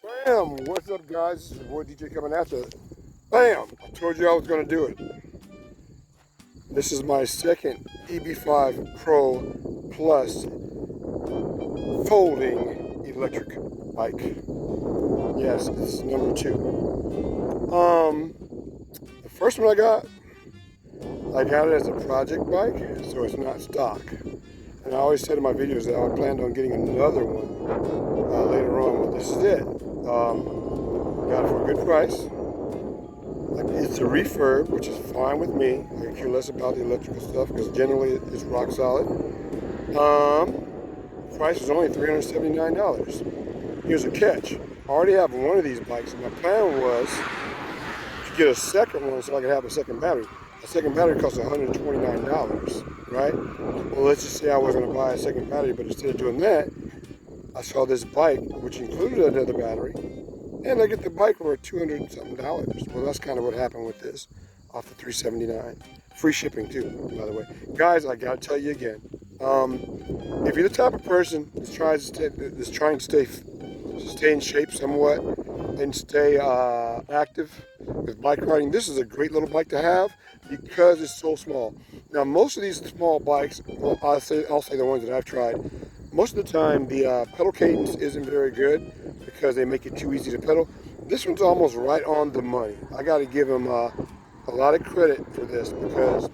Bam! What's up, guys? This is your boy DJ coming after it. Bam! I told you I was going to do it. This is my second eb5 Pro Plus folding electric bike. Yes, this is number 2. The first one I got it as a project bike, so it's not stock. And I always said in my videos that I planned on getting another one later on. Well, this is it. Got it for a good price. It's a refurb, which is fine with me. I could care less about the electrical stuff because generally it's rock solid. Price is only $379. Here's a catch. I already have one of these bikes, and my plan was to get a second one so I could have a second battery. A second battery costs $129, right? Well, let's just say I was going to buy a second battery, but instead of doing that, I saw this bike, which included another battery, and I get the bike for $200-something. Well, that's kind of what happened with this, off the $379. Free shipping too, by the way. Guys, I gotta tell you again, if you're the type of person that's trying to stay in shape somewhat and stay active with bike riding, this is a great little bike to have because it's so small. Now, most of these small bikes, well, I'll say the ones that I've tried, most of the time the pedal cadence isn't very good because they make it too easy to pedal. This one's almost right on the money. I got to give them a lot of credit for this because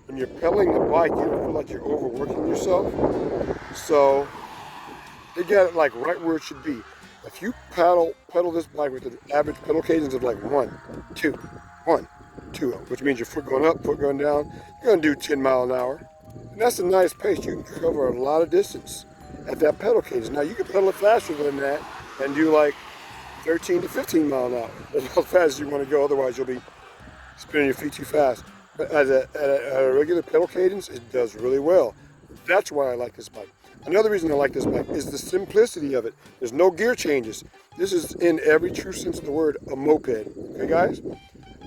when you're pedaling the bike, you don't feel like you're overworking yourself. So they got it like right where it should be. If you pedal this bike with an average pedal cadence of like 1, 2, 1, 2, which means your foot going up, foot going down, you're going to do 10 miles an hour. And that's a nice pace. You can cover a lot of distance at that pedal cadence. Now you can pedal it faster than that and do like 13 to 15 miles an hour. That's how fast as you want to go, otherwise you'll be spinning your feet too fast. But at a regular pedal cadence, it does really well. That's why I like this bike. Another reason I like this bike is the simplicity of it. There's no gear changes. This is, in every true sense of the word, a moped. Okay, guys?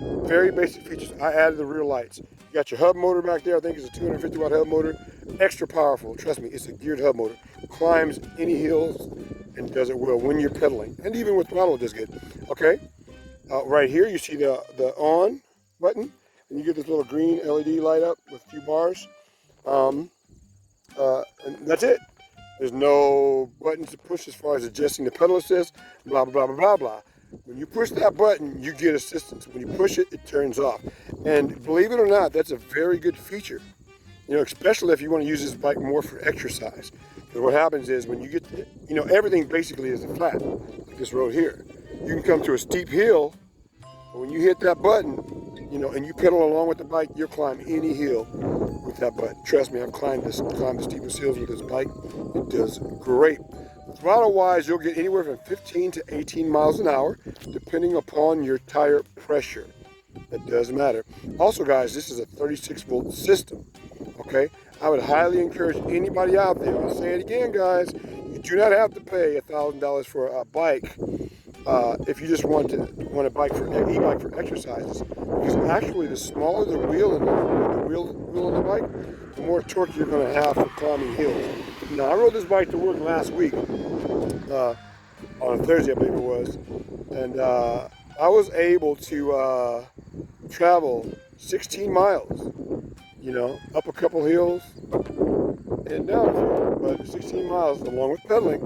Very basic features. I added the rear lights. You got your hub motor back there. I think it's a 250 watt hub motor. Extra powerful. Trust me, it's a geared hub motor. Climbs any hills and does it well when you're pedaling. And even with throttle, it does good. Okay? Right here, you see the on button. And you get this little green LED light up with a few bars. And that's it. There's no buttons to push as far as adjusting the pedal assist, blah, blah, blah, blah, blah. When you push that button, you get assistance. When you push it, it turns off. And believe it or not, that's a very good feature. You know, especially if you want to use this bike more for exercise. Because what happens is when you get, everything basically is a flat, like this road here. You can come to a steep hill, but when you hit that button, and you pedal along with the bike, you'll climb any hill with that button. Trust me, I've climbed the steepest hills with this bike. It does great. Throttle-wise, you'll get anywhere from 15 to 18 miles an hour, depending upon your tire pressure. That does matter. Also, guys, this is a 36-volt system. Okay, I would highly encourage anybody out there. I'll say it again, guys. You do not have to pay $1,000 for a bike if you just want a e-bike for exercises. Because actually, the smaller the wheel on the bike, the more torque you're going to have for climbing hills. Now, I rode this bike to work last week on a Thursday, I believe it was, and I was able to travel 16 miles. Up a couple hills and down a few, but 16 miles along with pedaling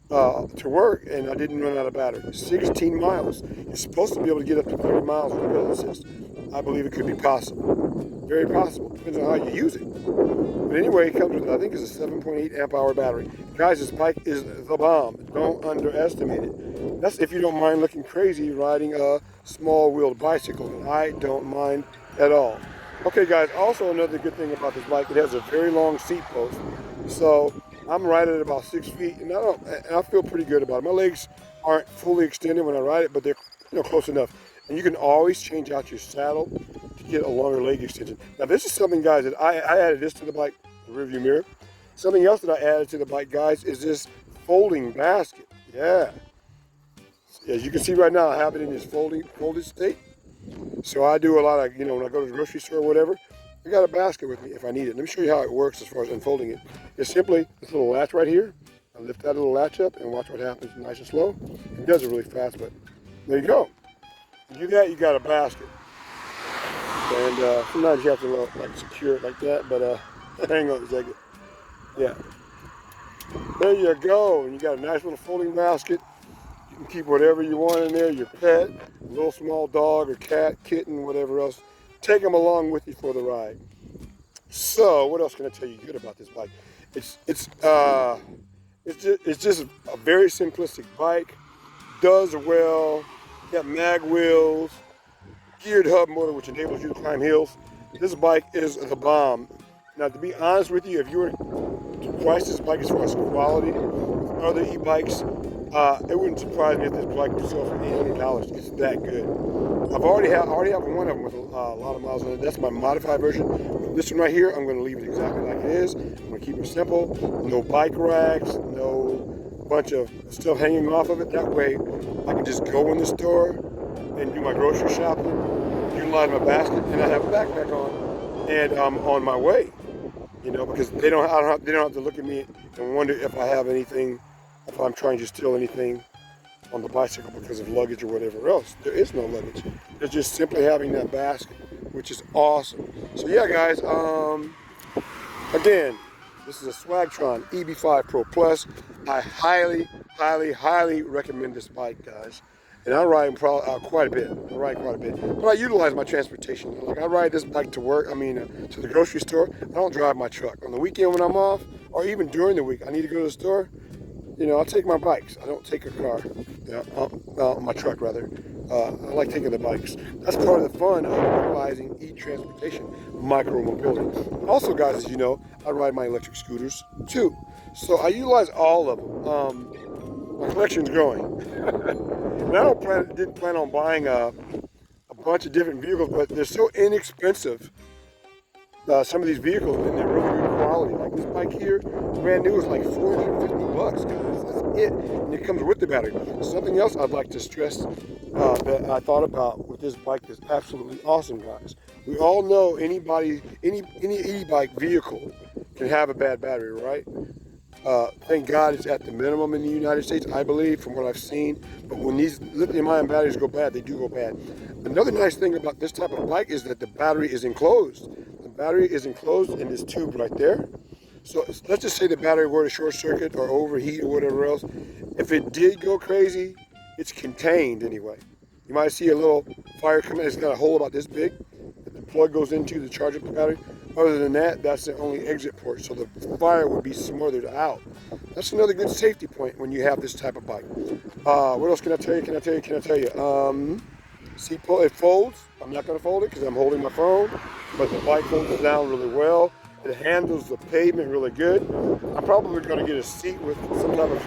to work, and I didn't run out of battery. 16 miles. You're supposed to be able to get up to 30 miles with a pedal assist. I believe it could be possible. Very possible. Depends on how you use it. But anyway, it comes with, I think it's a 7.8 amp hour battery. Guys, this bike is the bomb. Don't underestimate it. That's if you don't mind looking crazy riding a small wheeled bicycle, and I don't mind at all. Okay, guys, also another good thing about this bike, it has a very long seat post. So I'm right at about 6 feet, and I feel pretty good about it. My legs aren't fully extended when I ride it, but they're close enough. And you can always change out your saddle to get a longer leg extension. Now, this is something, guys, that I added this to the bike, the rearview mirror. Something else that I added to the bike, guys, is this folding basket. Yeah. As you can see right now, I have it in this folded state. So I do a lot of, when I go to the grocery store or whatever, I got a basket with me if I need it. Let me show you how it works as far as unfolding it. It's simply this little latch right here. I lift that little latch up and watch what happens, nice and slow. It does it really fast, but there you go. You do that, you got a basket. And sometimes you have to like secure it like that, but hang on a second. Yeah. There you go. And you got a nice little folding basket. You can keep whatever you want in there, your pet, a little small dog or cat, kitten, whatever else. Take them along with you for the ride. So, what else can I tell you good about this bike? It's just a very simplistic bike. Does well. Got mag wheels, geared hub motor, which enables you to climb hills. This bike is the bomb. Now, to be honest with you, if you were to price this bike as far as quality with other e-bikes, it wouldn't surprise me if this bike would sell for $800. It's that good. I already have one of them with a lot of miles on it. That's my modified version. But this one right here, I'm going to leave it exactly like it is. I'm going to keep it simple. No bike racks, no bunch of stuff hanging off of it. That way, I can just go in the store and do my grocery shopping, utilize my basket, and I have a backpack on, and I'm on my way. You know, because they don't have to look at me and wonder if I have anything, if I'm trying to steal anything on the bicycle because of luggage or whatever else. There is no luggage. It's just simply having that basket, which is awesome. So yeah, guys. Again, this is a Swagtron eb5 Pro Plus. I highly, highly, highly recommend this bike, guys. And I ride quite a bit. But I utilize my transportation. Like I ride this bike to work. To the grocery store. I don't drive my truck. On the weekend when I'm off, or even during the week, I need to go to the store. You know, I'll take my bikes. I don't take a car. My truck rather. I like taking the bikes. That's part of the fun of utilizing e-transportation, micro-mobility. Also, guys, as you know, I ride my electric scooters too. So I utilize all of them. My collection's growing. And I didn't plan on buying a bunch of different vehicles, but they're so inexpensive. Some of these vehicles, and they're really good quality. Like this bike here, brand new, is like $450, guys. That's it, and it comes with the battery. Something else I'd like to stress that I thought about with this bike is absolutely awesome, guys. We all know any e-bike vehicle can have a bad battery, right? Thank God it's at the minimum in the United States, I believe, from what I've seen. But when these lithium-ion batteries go bad, they do go bad. Another nice thing about this type of bike is that the battery is enclosed. The battery is enclosed in this tube right there. So let's just say the battery were to short circuit or overheat or whatever else. If it did go crazy, it's contained anyway. You might see a little fire come in. It's got a hole about this big that the plug goes into to charge up the battery. Other than that, that's the only exit port, so the fire would be smothered out. That's another good safety point when you have this type of bike. What else can I tell you? See, it folds. I'm not going to fold it because I'm holding my phone, but the bike folds down really well. It handles the pavement really good. I'm probably going to get a seat with some type of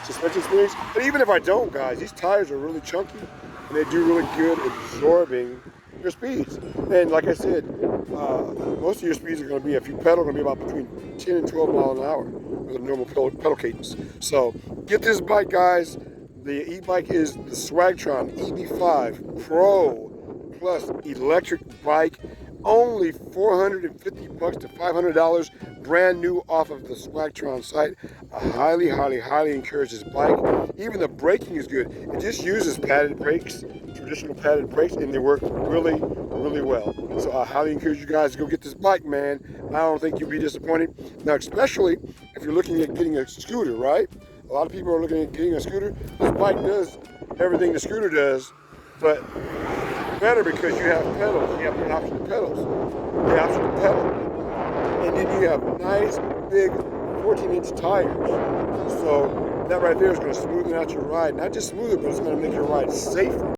suspension springs. But even if I don't, guys, these tires are really chunky, and they do really good at absorbing your speeds. And like I said, most of your speeds are going to be, if you pedal, going to be about between 10 and 12 miles an hour with a normal pedal cadence. So get this bike, guys. The e-bike is the Swagtron eb5 Pro Plus electric bike. Only $450 to $500, brand new off of the Swagtron site. I highly, highly, highly encourage this bike. Even the braking is good. It just uses padded brakes, traditional padded brakes, and they work really, really well. So I highly encourage you guys to go get this bike, man. I don't think you'll be disappointed. Now, especially if you're looking at getting a scooter, right? A lot of people are looking at getting a scooter. This bike does everything the scooter does, but better because you have pedals. You have the option of pedals. The option to pedal. And then you have nice, big 14-inch tires. So that right there is going to smoothen out your ride. Not just smooth it, but it's going to make your ride safer.